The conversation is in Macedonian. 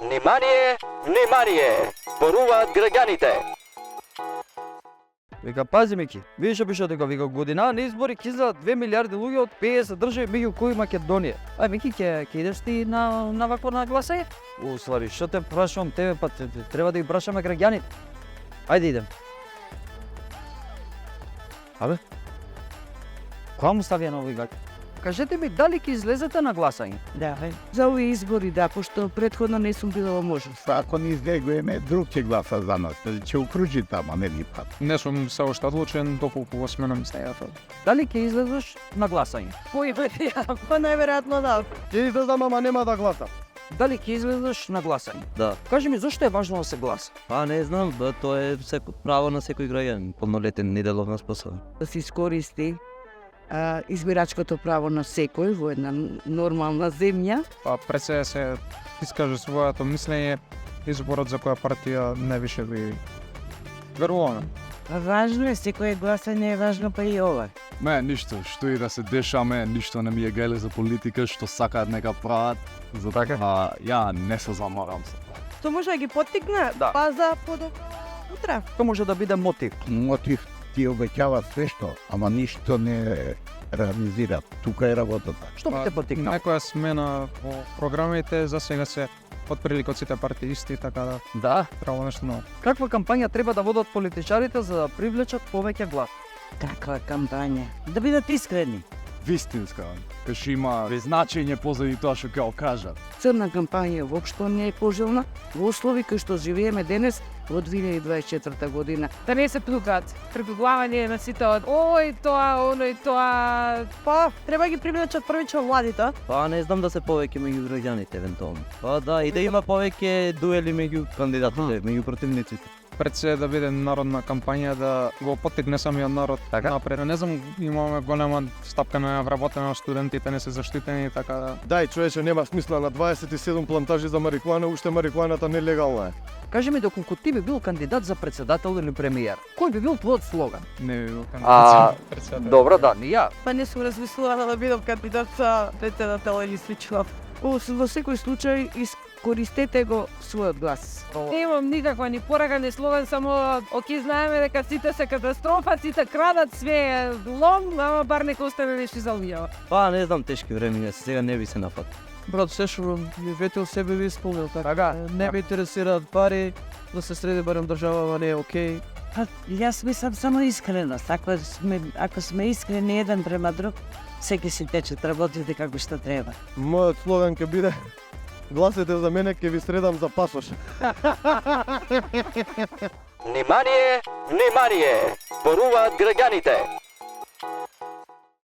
Внимание, внимание! Зборуваат граѓаните. Вика, пази Мики, видиш што пише дека вика година на избори ќе излезат 2 милиарди луѓе од 50 држави меѓу кои Македонија. Мики, ќе идеш ти на вакво на гласање? Уствари, што те прашувам тебе, па треба да ги прашаме граѓаните. Ајде идем. Абе? Која му ставија на овој гаќ? Кажете ми, дали ќе излезете на гласање? Да, за овие избори, да, пошто предходно не сум била во можност. Ако не излегуваме, друг ќе гласа за нас, ќе укружи тама, не ли пат. Не сум се уште одлучен, доколку го сменам стајата. Дали ќе излезеш на гласање? Кој бе, па најверојатно да. Ќе излезам, ама нема да гласам. Дали ќе излезеш на гласање? Да. Кажи ми, зошто е важно да се гласа? Па не знам, тоа е право на секој граѓанин, полнолетен, неделовна способен. Да се искористи избирачкото право на секој во една нормална земја. Па пред се искаже своето мислење, изборот за која партија највише ви веруваме. Важно е, секој гласање е важно, па и ова. Мен ништо, што и да се деша, мен ништо не ми е гајле за политика, што сакаат нека прават. За така, ја не се заморам се. Тоа може да ги поттикне, Да. па за подобро утре. Тоа може да биде мотив. Мотив ти обеќава све што, ама ништо не реализира. Тука е работата. Што би те потикнал? Некоја смена во програмите, за сега се отприлика од сите партии исти, така да Да. требало нешто ново. Каква кампања треба да водат политичарите за да привлечат повеќе глас? Каква кампања? Да бидат искрени. Вистинска, кај што има значење позади тоа што ќе кажат. Црна кампања воопшто не е пожелна во услови кои што живееме денес во 2024 година. Да не се плукаат препугвање на сите од ој тоа, оној тоа. Па, треба ги привлечат првично младите. Па не знам да се повеќе меѓу граѓаните евентуално. Па да, и да има повеќе дуели меѓу кандидатите, меѓу противниците. Пред се да биде народна кампања, да го поттикне самиот народ напред. Не знам, имаме голема стапка на вработена, студентите не се заштитени, така да... Дај, човече, нема смисла на 27 плантажи за марихуана, уште марихуаната нелегална е. Кажи ми, доколку ти би бил кандидат за председател или премиер, кој би бил твојот слоган? Не би бил А, председател. Добро, да, ни ја. Па не сум размислувала да бидам кандидат за председател или слично. Во секој случај искористете го својот глас. Немам никаква ни порака, ни слоган, само оки знаеме дека сите се катастрофа, сите крадат, све е лом, ама бар нека остане нешто за луѓето. Па не знам, тешки времиња, сега не би се нафат. Брат, се што ми ветил себе ви исполнил така. Не ме интересираат пари, да се среди барем држава, не е окей. Па, јас мислам само искреност. Ако сме искрени еден према друг, секи си тече, работите како што треба. Мојот слоган ќе биде: гласете за мене, ќе ви средам за пасош. Внимание, внимание! Зборуваат граѓаните.